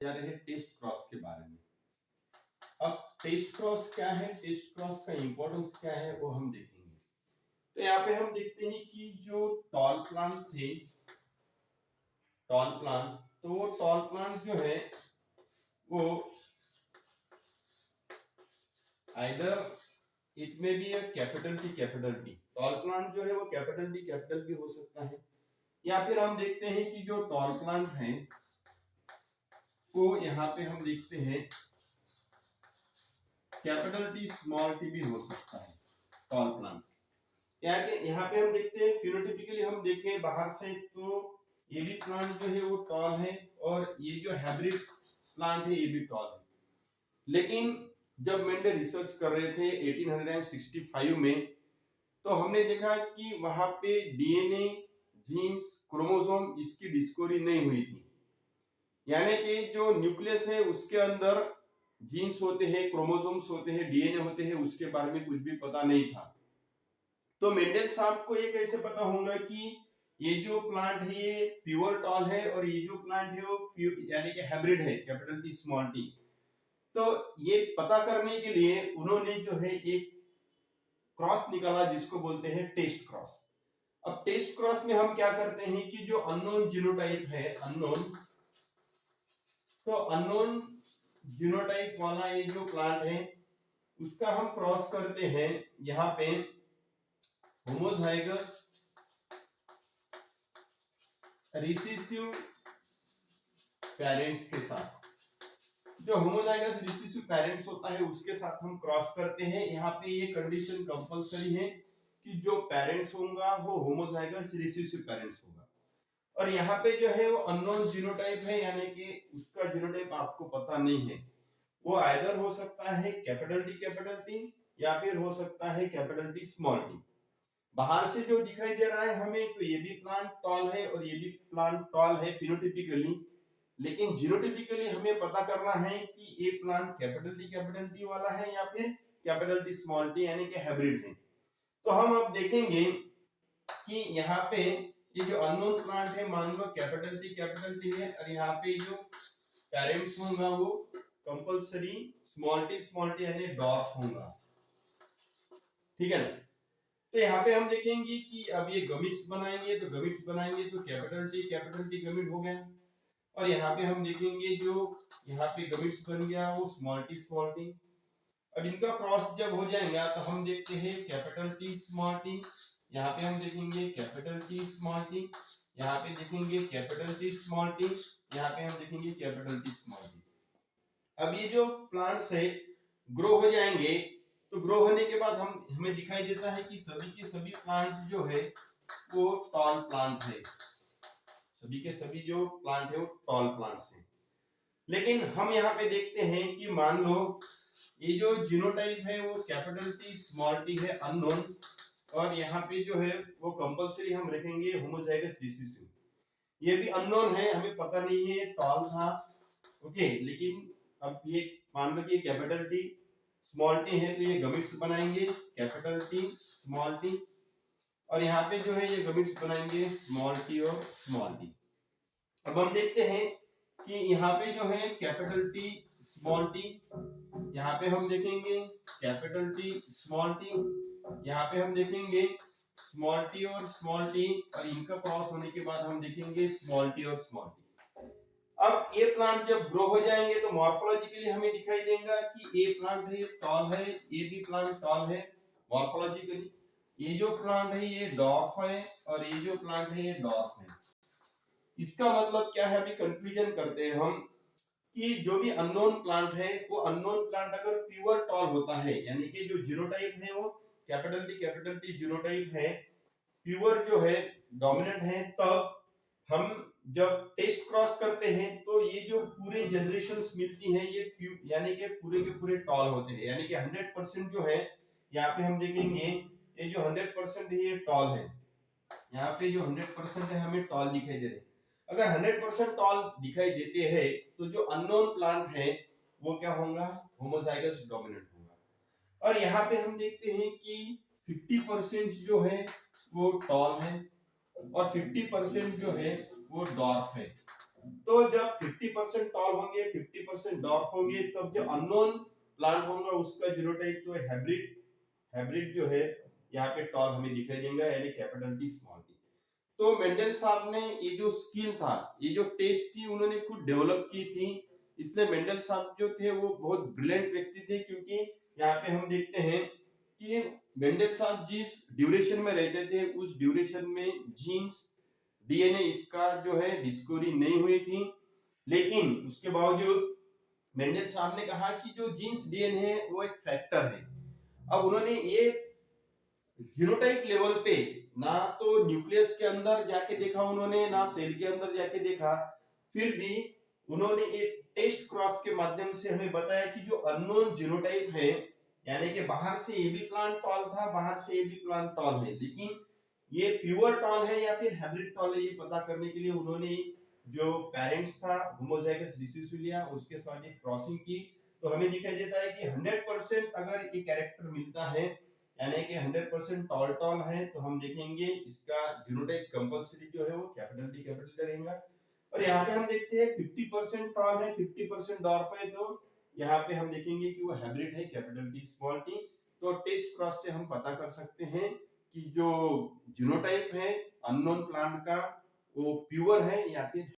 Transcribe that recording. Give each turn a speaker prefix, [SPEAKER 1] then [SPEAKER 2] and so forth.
[SPEAKER 1] जा रहे हैं टेस्ट क्रॉस के बारे में। अब टेस्ट क्रॉस क्या है, टेस्ट क्रॉस का इंपॉर्टेंस क्या है वो हम देखेंगे। तो यहाँ पे हम देखते हैं कि जो टॉल प्लांट थे, टॉल प्लांट, तो वो टॉल प्लांट जो है वो either it may be capital T, tall plant जो है वो कैपिटल टी हो सकता है, या फिर हम देखते हैं कि जो टॉल प्लांट है वो यहाँ पे हम देखते हैं कैपिटल टी स्मॉल टी भी हो सकता है टॉल प्लांट। यहाँ पे हम देखते हैं फिनोटिपिकली हम देखें बाहर से तो ये भी प्लांट जो है वो टॉल है और ये जो हाइब्रिड प्लांट है ये भी टॉल है। लेकिन जब मेंडल रिसर्च कर रहे थे 1865 में, तो हमने देखा कि वहां पे डीएनए, जीन्स, क्रोमोसोम इसकी डिस्कवरी नहीं हुई थी। यानी कि जो न्यूक्लियस है उसके अंदर जीन्स होते हैं, क्रोमोसोम्स होते हैं, डीएनए होते हैं, उसके बारे में कुछ भी पता नहीं था। तो मेंडल साहब को ये कैसे पता होगा कि ये जो प्लांट है ये प्योर टॉल है और ये जो प्लांट है वो यानी कि हाइब्रिड है, कैपिटल टी स्मॉल टी। तो ये पता करने के लिए उन्होंने जो है एक क्रॉस निकाला जिसको बोलते हैं टेस्ट क्रॉस। अब टेस्ट क्रॉस में हम क्या करते हैं कि जो अननोन जीनोटाइप है, तो अननोन जीनोटाइप वाला ये जो प्लांट है उसका हम क्रॉस करते हैं यहाँ पे होमोजाइगस रिसेसिव पेरेंट्स के साथ। जो होमोजाइगस रिसेसिव पेरेंट्स होता है उसके साथ हम क्रॉस करते हैं। यहाँ पे ये कंडीशन कंपलसरी है कि जो पेरेंट्स होगा वो होमोजाइगस रिसेसिव पेरेंट्स होगा। और यहाँ पे जो है वो अननोन जीनोटाइप है, यानी कि उसका जीनोटाइप आपको पता नहीं है। वो आइदर हो सकता है कैपिटल टी या फिर हो सकता है कैपिटल टी स्मॉल टी। बाहर से जो दिखाई दे रहा है हमें, तो ये भी प्लांट टॉल है और ये भी प्लांट टॉल है फिनोटिपिकली, लेकिन जीनोटिपिकली हमें पता करना है कि ये प्लांट कैपिटल टी वाला है या फिर कैपिटल टी स्मॉल टी यानी कि हाइब्रिड है। तो हम अब देखेंगे कि यहाँ पे ये जो अननोन प्लांट है, मान लो कैपिटल टी है और यहाँ पे जो पेरेंट्स होगा वो कंपलसरी स्मॉल टी यानी डॉर्फ होगा, ठीक है ना। तो यहाँ पे हम देखेंगे कि अब ये गमिट्स बनाएंगे, तो कैपिटल टी गमिट हो गया। और यहाँ पे हम देखेंगे जो यहाँ पे गमिट्स बन गया वो स्मॉल टी। अब इनका क्रॉस जब हो जाएगा तो हम देखते हैं कैपिटल टी स्मॉल टी, यहाँ पे हम देखेंगे कैपिटल टी स्मॉल टी, यहाँ पे देखेंगे कैपिटल टी स्मॉल टी, यहाँ पे हम देखेंगे कैपिटल टी स्मॉल टी। अब ये जो प्लांट्स है ग्रो हो जाएंगे, तो ग्रो होने के बाद हमें दिखाई देता है कि सभी के सभी प्लांट्स जो है वो टॉल प्लांट है, सभी के सभी जो प्लांट है वो टॉल प्लांट्स हैं। लेकिन हम यहाँ पे देखते हैं कि मान लो ये जो जीनोटाइप है वो कैपिटल टी स्मॉल टी है, अननोन, और यहाँ पे जो है वो कंपलसरी हम रखेंगे होमोजाइगस रिसेसिव। ये भी अननोन है, हमें पता नहीं है टॉल था, ओके। लेकिन अब ये मान लो कि कैपिटल टी स्मॉल टी है तो ये गमिट्स बनाएंगे कैपिटल टी स्मॉल टी, और यहाँ पे जो है ये गमिट्स बनाएंगे स्मॉल टी और स्मॉल टी। अब हम देखते हैं कि यहाँ पे जो है कैपिटल टी स्मॉल टी, यहाँ पे हम देखेंगे कैपिटल टी स्मॉल टी, यहाँ पे हम देखेंगे स्मॉल टी और स्मॉल टी, और इनका क्रॉस होने के बाद हम देखेंगे स्मॉल टी और स्मॉल टी। अब ये प्लांट जब ग्रो हो जाएंगे तो मॉर्फोलॉजिकली हमें दिखाई देगा कि ये प्लांट है टॉल है, ये भी प्लांट टॉल है मॉर्फोलॉजिकली, ये जो प्लांट है ये डॉर्फ है और ये जो प्लांट है ये डॉर्फ है। इसका मतलब क्या है, अभी कंक्लूजन करते हैं हम कि जो भी अननोन प्लांट है वो अननोन प्लांट अगर प्योर टॉल होता है, यानी कि जो जीनोटाइप है वो कैपिटल टी जीनोटाइप है, प्योर जो है डोमिनेंट है, तब हम जब टेस्ट क्रॉस करते हैं तो ये जो पूरे जनरेशंस मिलती हैं ये यानी कि पूरे के पूरे टॉल होते हैं, यानी कि 100% जो है यहाँ पे हम देखेंगे ये जो 100% है ये टॉल है, यहाँ पे जो 100% है हमें टॉल दिखाई दे रहे हैं। अगर 100% टॉल दिखाई देते हैं तो जो अननोन प्लांट है वो क्या होगा, होमोजाइगस डोमिनेंट होगा। और यहाँ पे हम देखते हैं कि 50% जो है वो टॉल है और 50% जो है वो डॉर्फ है। तो जब 50% टॉल होंगे 50% डॉर्फ होंगे तब जो अननोन प्लांट होगा उसका जीनोटाइप तो हाइब्रिड हाइब्रिड जो है यहाँ पे टॉल हमें दिखाई देगा यानी कैपिटल टी स्मॉल टी। तो मेंडल साहब ने ये जो स्किल था ये जो टेस्ट थी उन्होंने खुद डेवलप की थी। इसलिए मेंडल साहब जो थे वो बहुत ब्रिलियंट व्यक्ति थे क्योंकि यहाँ पे हम देखते हैं कि मेंडल साहब जिस ड्यूरेशन में रहते थे उस ड्यूरेशन में जीन्स डीएनए इसका जो है डिस्कवरी नहीं हुई थी। लेकिन उसके बावजूद मेंडल साहब ने कहा कि जो जीन्स डीएनए है वो एक फैक्टर है। अब उन्होंने ये जीनोटाइप लेवल पे ना तो न्यूक्लियस के अंदर जाके देखा उन्होंने ना सेल के अंदर जाके देखा, फिर भी उन्होंने एक टेस्ट क्रॉस के माध्यम से हमें बताया कि जो अननोन जीनोटाइप है यानी कि बाहर से ये भी प्लांट टॉल था बाहर से ये भी प्लांट टॉल है लेकिन ये प्योर टॉल है या फिर हाइब्रिड टॉल है ये पता करने के लिए उन्होंने जो पेरेंट्स था होमोजाइगस रिसेसिव लिया उसके साथ एक क्रॉसिंग की। तो हमें दिखाई देता है कि 100% अगर ये कैरेक्टर मिलता है यानी कि 100% टॉल टॉल है तो हम देखेंगे इसका जीनोटाइप कंपलसरी जो है वो कैपिटल टी रहेगा। और यहाँ पे हम देखते हैं 50% टॉल है 50% डॉर्फ है तो यहाँ पे हम देखेंगे कि वो हाइब्रिड है कैपिटल टी स्मॉल टी। तो टेस्ट क्रॉस से हम पता कर सकते हैं कि जो जीनोटाइप है अननोन प्लांट का वो प्योर है या फिर